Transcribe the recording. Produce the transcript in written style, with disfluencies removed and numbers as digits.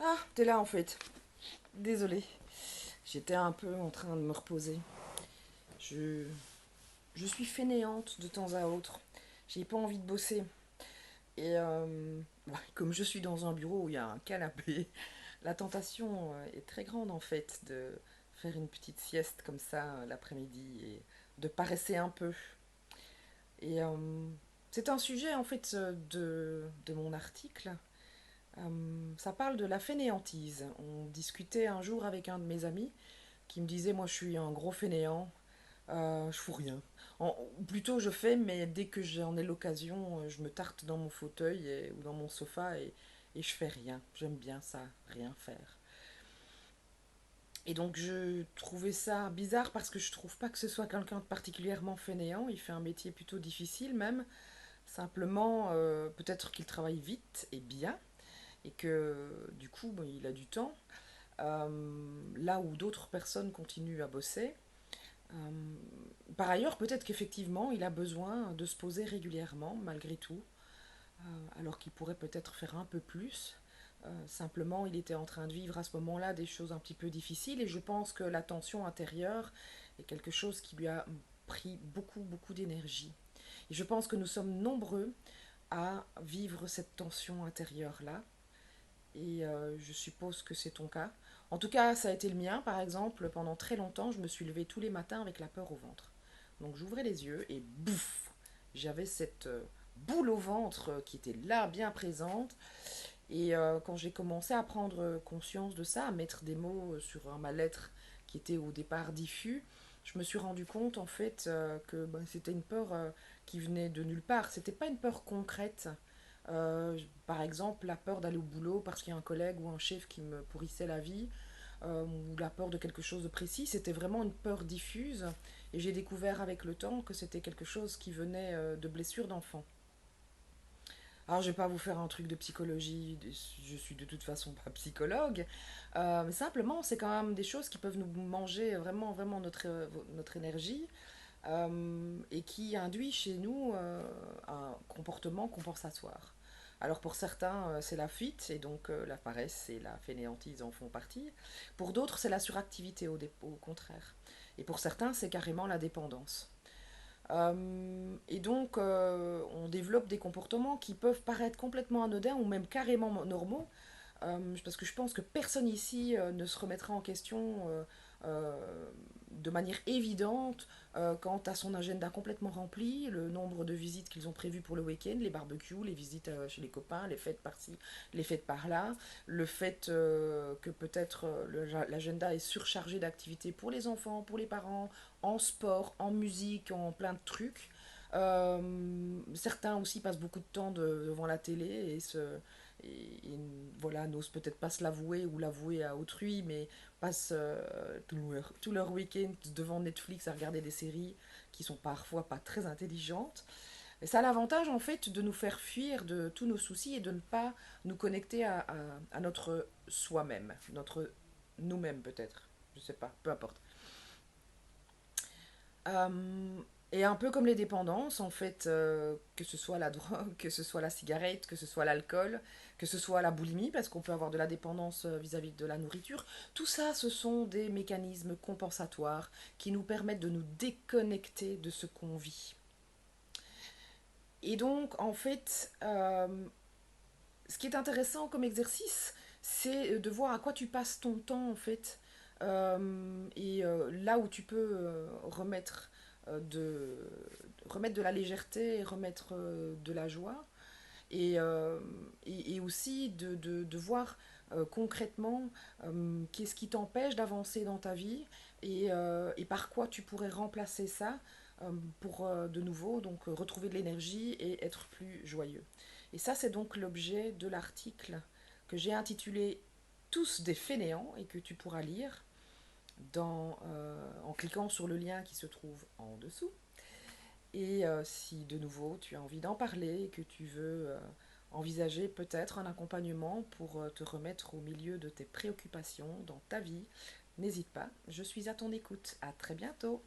Ah, t'es là en fait. Désolée. J'étais un peu en train de me reposer. Je, je suis fainéante de temps à autre. J'ai pas envie de bosser. Et ouais, comme je suis dans un bureau où il y a un canapé, la tentation est très grande en fait de faire une petite sieste comme ça l'après-midi et de paresser un peu. Et c'est un sujet en fait de mon article. Ça parle de la fainéantise. On discutait un jour avec un de mes amis qui me disait, moi je suis un gros fainéant, je fous rien. Ou plutôt je fais, mais dès que j'en ai l'occasion, je me tarte dans mon fauteuil ou dans mon sofa et je fais rien. J'aime bien ça, rien faire. Et donc je trouvais ça bizarre parce que je trouve pas que ce soit quelqu'un de particulièrement fainéant. Il fait un métier plutôt difficile même. Simplement, peut-être qu'il travaille vite et bien et que du coup, bon, il a du temps. Là où d'autres personnes continuent à bosser. Euh, Par ailleurs, peut-être qu'effectivement, il a besoin de se poser régulièrement, malgré tout, alors qu'il pourrait peut-être faire un peu plus. Simplement, il était en train de vivre à ce moment-là des choses un petit peu difficiles et je pense que la tension intérieure est quelque chose qui lui a pris beaucoup, beaucoup d'énergie. Et je pense que nous sommes nombreux à vivre cette tension intérieure-là et je suppose que c'est ton cas. En tout cas, ça a été le mien, par exemple, pendant très longtemps, je me suis levée tous les matins avec la peur au ventre. Donc j'ouvrais les yeux et bouf, j'avais cette boule au ventre qui était là, bien présente. Et quand j'ai commencé à prendre conscience de ça, à mettre des mots sur un mal-être qui était au départ diffus, je me suis rendu compte en fait que ben, c'était une peur qui venait de nulle part. C'était pas une peur concrète. Par exemple, la peur d'aller au boulot parce qu'il y a un collègue ou un chef qui me pourrissait la vie, ou la peur de quelque chose de précis. C'était vraiment une peur diffuse. Et j'ai découvert avec le temps que c'était quelque chose qui venait de blessures d'enfant. Alors, je vais pas vous faire un truc de psychologie, je suis de toute façon pas psychologue, mais simplement, c'est quand même des choses qui peuvent nous manger vraiment, vraiment notre énergie et qui induit chez nous un comportement compensatoire. Alors pour certains, c'est la fuite et donc la paresse et la fainéantise en font partie. Pour d'autres, c'est la suractivité au contraire. Et pour certains, c'est carrément la dépendance. Et donc, on développe des comportements qui peuvent paraître complètement anodins ou même carrément normaux, parce que je pense que personne ici ne se remettra en question de manière évidente quant à son agenda complètement rempli, le nombre de visites qu'ils ont prévues pour le week-end, les barbecues, les visites chez les copains, les fêtes par-ci, les fêtes par-là, le fait que peut-être l'agenda est surchargé d'activités pour les enfants, pour les parents, en sport, en musique, en plein de trucs. Certains aussi passent beaucoup de temps devant la télé et voilà, n'osent peut-être pas se l'avouer ou l'avouer à autrui, mais passent tout leur week-end devant Netflix à regarder des séries qui sont parfois pas très intelligentes. Et ça a l'avantage en fait de nous faire fuir de tous nos soucis et de ne pas nous connecter à notre soi-même, notre nous-mêmes peut-être, je sais pas, peu importe. Et un peu comme les dépendances, en fait, que ce soit la drogue, que ce soit la cigarette, que ce soit l'alcool, que ce soit la boulimie, parce qu'on peut avoir de la dépendance vis-à-vis de la nourriture, tout ça, ce sont des mécanismes compensatoires qui nous permettent de nous déconnecter de ce qu'on vit. Et donc, en fait, ce qui est intéressant comme exercice, c'est de voir à quoi tu passes ton temps, en fait, et là où tu peux remettre de la légèreté, remettre de la joie, et aussi de voir concrètement qu'est-ce qui t'empêche d'avancer dans ta vie et par quoi tu pourrais remplacer ça pour de nouveau donc retrouver de l'énergie et être plus joyeux. Et ça, c'est donc l'objet de l'article que j'ai intitulé Tous des fainéants et que tu pourras lire en cliquant sur le lien qui se trouve en dessous. Et si de nouveau tu as envie d'en parler, que tu veux envisager peut-être un accompagnement pour te remettre au milieu de tes préoccupations dans ta vie, n'hésite pas, je suis à ton écoute. À très bientôt.